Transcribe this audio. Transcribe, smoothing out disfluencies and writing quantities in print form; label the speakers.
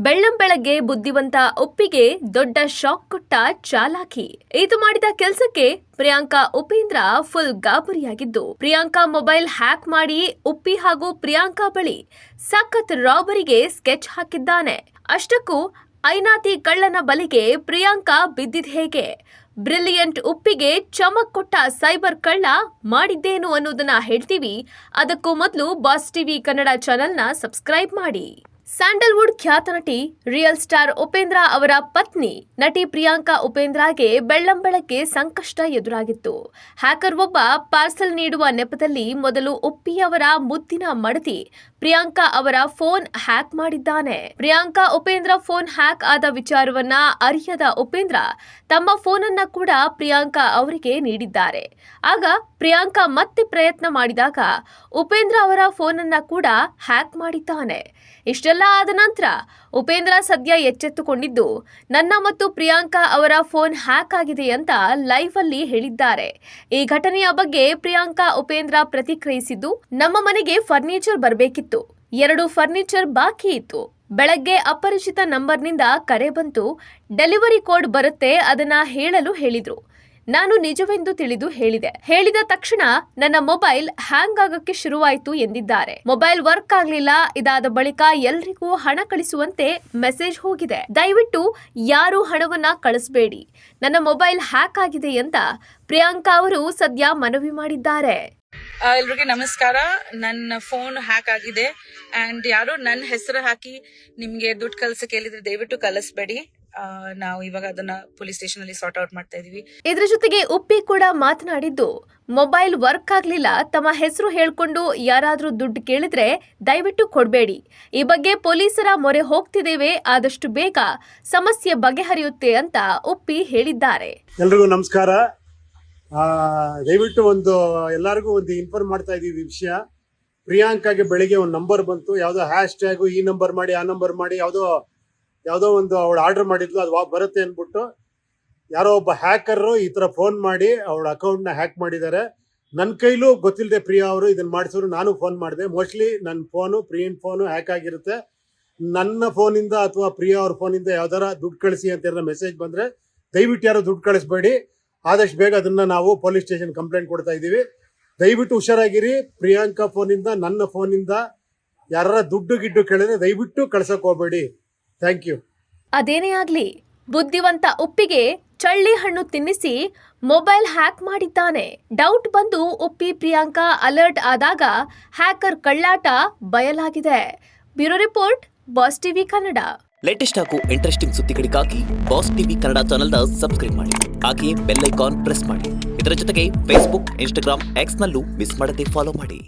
Speaker 1: ಬೆಳ್ಳಂಬೆಳಗ್ಗೆ ಬುದ್ಧಿವಂತ ಒಪ್ಪಿಗೆ ದೊಡ್ಡ ಶಾಕ್ ಕೊಟ್ಟ ಚಾಲಾಕಿ. ಇದು ಮಾಡಿದ ಕೆಲಸಕ್ಕೆ ಪ್ರಿಯಾಂಕಾ ಉಪೇಂದ್ರ ಫುಲ್ ಗಾಬರಿಯಾಗಿದ್ದು, ಪ್ರಿಯಾಂಕಾ ಮೊಬೈಲ್ ಹ್ಯಾಕ್ ಮಾಡಿ ಉಪ್ಪಿ ಹಾಗೂ ಪ್ರಿಯಾಂಕಾ ಬಳಿ ಸಖತ್ ರಾಬರಿಗೆ ಸ್ಕೆಚ್ ಹಾಕಿದ್ದಾನೆ. ಅಷ್ಟಕ್ಕೂ ಐನಾತಿ ಕಳ್ಳನ ಬಲಿಗೆ ಪ್ರಿಯಾಂಕಾ ಬಿದ್ದಿದ್ ಹೇಗೆ? ಬ್ರಿಲಿಯಂಟ್ ಉಪ್ಪಿಗೆ ಚಮಕ್ ಕೊಟ್ಟ ಸೈಬರ್ ಕಳ್ಳ ಮಾಡಿದ್ದೇನು ಅನ್ನೋದನ್ನ ಹೇಳ್ತೀವಿ. ಅದಕ್ಕೂ ಮೊದಲು ಬಾಸ್ ಟಿವಿ ಕನ್ನಡ ಚಾನೆಲ್ನ ಸಬ್ಸ್ಕ್ರೈಬ್ ಮಾಡಿ. ಸ್ಯಾಂಡಲ್ವುಡ್ ಖ್ಯಾತ ನಟಿ ರಿಯಲ್ ಸ್ಟಾರ್ ಉಪೇಂದ್ರ ಅವರ ಪತ್ನಿ ನಟಿ ಪ್ರಿಯಾಂಕಾ ಉಪೇಂದ್ರಗೆ ಬೆಳ್ಳಂಬೆಳಗ್ಗೆ ಸಂಕಷ್ಟ ಎದುರಾಗಿತ್ತು. ಹ್ಯಾಕರ್ ಒಬ್ಬ ಪಾರ್ಸಲ್ ನೀಡುವ ನೆಪದಲ್ಲಿ ಮೊದಲು ಉಪ್ಪಿಯವರ ಮುದ್ದಿನ ಮಡದಿ ಪ್ರಿಯಾಂಕಾ ಅವರ ಫೋನ್ ಹ್ಯಾಕ್ ಮಾಡಿದ್ದಾನೆ. ಪ್ರಿಯಾಂಕಾ ಉಪೇಂದ್ರ ಫೋನ್ ಹ್ಯಾಕ್ ಆದ ವಿಚಾರವನ್ನ ಅರಿಯದ ಉಪೇಂದ್ರ ತಮ್ಮ ಫೋನನ್ನ ಕೂಡ ಪ್ರಿಯಾಂಕಾ ಅವರಿಗೆ ನೀಡಿದ್ದಾರೆ. ಆಗ ಪ್ರಿಯಾಂಕಾ ಮತ್ತೆ ಪ್ರಯತ್ನ ಮಾಡಿದಾಗ ಉಪೇಂದ್ರ ಅವರ ಫೋನನ್ನ ಕೂಡ ಹ್ಯಾಕ್ ಮಾಡಿದ್ದಾನೆ. ಇಷ್ಟೆಲ್ಲ ಆದ ನಂತರ ಉಪೇಂದ್ರ ಸದ್ಯ ಎಚ್ಚೆತ್ತುಕೊಂಡಿದ್ದು, ನನ್ನ ಮತ್ತು ಪ್ರಿಯಾಂಕಾ ಅವರ ಫೋನ್ ಹ್ಯಾಕ್ ಆಗಿದೆ ಅಂತ ಲೈವ್ ಅಲ್ಲಿ ಹೇಳಿದ್ದಾರೆ. ಈ ಘಟನೆಯ ಬಗ್ಗೆ ಪ್ರಿಯಾಂಕಾ ಉಪೇಂದ್ರ ಪ್ರತಿಕ್ರಿಯಿಸಿದ್ದು, ನಮ್ಮ ಮನೆಗೆ ಫರ್ನಿಚರ್ ಬರಬೇಕಿತ್ತು, 2 ಫರ್ನಿಚರ್ ಬಾಕಿ ಇತ್ತು. ಬೆಳಗ್ಗೆ ಅಪರಿಚಿತ ನಂಬರ್ನಿಂದ ಕರೆ ಬಂತು. ಡೆಲಿವರಿ ಕೋಡ್ ಬರುತ್ತೆ, ಅದನ್ನ ಹೇಳಲು ಹೇಳಿದ್ರು. ನಾನು ನಿಜವೆಂದು ತಿಳಿದು ಹೇಳಿದ ತಕ್ಷಣ ನನ್ನ ಮೊಬೈಲ್ ಹ್ಯಾಂಗ್ ಆಗಕ್ಕೆ ಶುರುವಾಯಿತು ಎಂದಿದ್ದಾರೆ. ಮೊಬೈಲ್ ವರ್ಕ್ ಆಗ್ಲಿಲ್ಲ. ಇದಾದ ಬಳಿಕ ಎಲ್ರಿಗೂ ಹಣ ಕಳಿಸುವಂತೆ ಮೆಸೇಜ್ ಹೋಗಿದೆ. ದಯವಿಟ್ಟು ಯಾರು ಹಣವನ್ನ ಕಳಿಸಬೇಡಿ, ನನ್ನ ಮೊಬೈಲ್ ಹ್ಯಾಕ್ ಆಗಿದೆ ಅಂತ ಪ್ರಿಯಾಂಕಾ ಅವರು ಸದ್ಯ ಮನವಿ ಮಾಡಿದ್ದಾರೆ.
Speaker 2: ಎಲ್ರಿಗೆ ನಮಸ್ಕಾರ. ನನ್ನ ಫೋನ್ ಹ್ಯಾಕ್ ಆಗಿದೆ ಅಂಡ್ ಯಾರೋ ನನ್ನ ಹೆಸರು ಹಾಕಿ ನಿಮ್ಗೆ ದುಡ್ಡು ಕಳ್ಸಕ್ಕೆ ಹೇಳಿದ್ರೆ ದಯವಿಟ್ಟು ಕಳಿಸ್ಬೇಡಿ. ನಾವು ಇವಾಗ ಅದನ್ನ ಪೊಲೀಸ್ ಸ್ಟೇಷನ್ ಅಲ್ಲಿ ಸಾರ್ಟ್ ಔಟ್ ಮಾಡ್ತಾ ಇದೀವಿ.
Speaker 1: ಇದ್ರ ಜೊತೆಗೆ ಉಪ್ಪಿ ಕೂಡ ಮಾತನಾಡಿದ್ದು, ಮೊಬೈಲ್ ವರ್ಕ್ ಆಗ್ಲಿಲ್ಲ, ತಮ್ಮ ಹೆಸರು ಹೇಳ್ಕೊಂಡು ಯಾರಾದ್ರೂ ದುಡ್ಡು ಕೇಳಿದ್ರೆ ದಯವಿಟ್ಟು ಕೊಡಬೇಡಿ. ಈ ಬಗ್ಗೆ ಪೊಲೀಸರ ಮೊರೆ ಹೋಗ್ತಿದ್ದೇವೆ, ಆದಷ್ಟು ಬೇಗ ಸಮಸ್ಯೆ ಬಗೆಹರಿಯುತ್ತೆ ಅಂತ ಉಪ್ಪಿ ಹೇಳಿದ್ದಾರೆ.
Speaker 3: ಎಲ್ರಿಗೂ ನಮಸ್ಕಾರ. ದಯವಿಟ್ಟು ಎಲ್ಲರಿಗೂ ಇನ್ಫಾರ್ಮ್ ಮಾಡ್ತಾ ಇದೀವಿ ವಿಷಯ. ಪ್ರಿಯಾಂಕಾಗೆ ಬೆಳಿಗ್ಗೆ ಒಂದು ನಂಬರ್ ಬಂತು, ಯಾವುದೋ ಹ್ಯಾಶ್ ಟ್ಯಾಗು ಈ ನಂಬರ್ ಮಾಡಿ ಆ ನಂಬರ್ ಮಾಡಿ ಯಾವುದೋ ಒಂದು ಅವಳು ಆರ್ಡರ್ ಮಾಡಿದ್ಲು, ಅದು ಬರುತ್ತೆ ಅಂದ್ಬಿಟ್ಟು ಯಾರೋ ಒಬ್ಬ ಹ್ಯಾಕರು ಈ ಥರ ಫೋನ್ ಮಾಡಿ ಅವಳ ಅಕೌಂಟ್ನ ಹ್ಯಾಕ್ ಮಾಡಿದ್ದಾರೆ. ನನ್ನ ಕೈಲೂ ಗೊತ್ತಿಲ್ಲದೆ ಪ್ರಿಯಾ ಅವರು ಇದನ್ನು ಮಾಡಿಸಿದ್ರು. ನಾನು ಫೋನ್ ಮಾಡಿದೆ. ಮೋಸ್ಟ್ಲಿ ನನ್ನ ಪ್ರಿಯನ್ ಫೋನು ಹ್ಯಾಕ್ ಆಗಿರುತ್ತೆ. ನನ್ನ ಫೋನಿಂದ ಅಥವಾ ಪ್ರಿಯಾ ಅವ್ರ ಫೋನಿಂದ ಯಾವ್ದಾರ ದುಡ್ಡು ಕಳಿಸಿ ಅಂತ ಮೆಸೇಜ್ ಬಂದರೆ ದಯವಿಟ್ಟು ಯಾರೋ ದುಡ್ಡು ಕಳಿಸ್ಬೇಡಿ. ಆದಷ್ಟು ಬೇಗ ಅದನ್ನು ನಾವು ಪೊಲೀಸ್ ಸ್ಟೇಷನ್ ಕಂಪ್ಲೇಂಟ್ ಕೊಡ್ತಾ ಇದ್ದೀವಿ. ದಯವಿಟ್ಟು ಹುಷಾರಾಗಿರಿ. ಪ್ರಿಯಾಂಕಾ ಫೋನಿಂದ ನನ್ನ ಫೋನಿಂದ ಯಾರ ದುಡ್ಡು ಗಿಡ್ಡು ಕೇಳಿದ್ರೆ ದಯವಿಟ್ಟು ಕಳ್ಸಕ್ ಹೋಗ್ಬೇಡಿ. Thank you.
Speaker 1: ಅದೇನೇ ಆಗ್ಲಿ, ಬುದ್ಧಿವಂತ ಉಪ್ಪಿಗೆ ಚಳ್ಳಿ ಹಣ್ಣು ತಿನ್ನಿಸಿ ಮೊಬೈಲ್ ಹ್ಯಾಕ್ ಮಾಡಿದ್ದಾನೆ. ಡೌಟ್ ಬಂದು ಉಪ್ಪಿ ಪ್ರಿಯಾಂಕಾ ಅಲರ್ಟ್ ಆದಾಗ ಹ್ಯಾಕರ್ ಕಳ್ಳಾಟ ಬಯಲಾಗಿದೆ. Bureau report, boss TV Kannada.
Speaker 4: Latest ಹಾಗೂ ಇಂಟ್ರೆಸ್ಟಿಂಗ್ ಸುದ್ದಿಗಳಿಗಾಗಿ ಬಾಸ್ ಟಿವಿ ಕನ್ನಡ ಚಾನೆಲ್ನ ಸಬ್ಸ್ಕ್ರೈಬ್ ಮಾಡಿ. ಹಾಗೆಯೇ ಬೆಲ್ ಐಕಾನ್ ಪ್ರೆಸ್ ಮಾಡಿ. ಇದರ ಜೊತೆಗೆ ಫೇಸ್ಬುಕ್, ಇನ್ಸ್ಟಾಗ್ರಾಮ್, ಎಕ್ಸ್ ನಲ್ಲೂ ಮಿಸ್ ಮಾಡದೆ ಫಾಲೋ ಮಾಡಿ.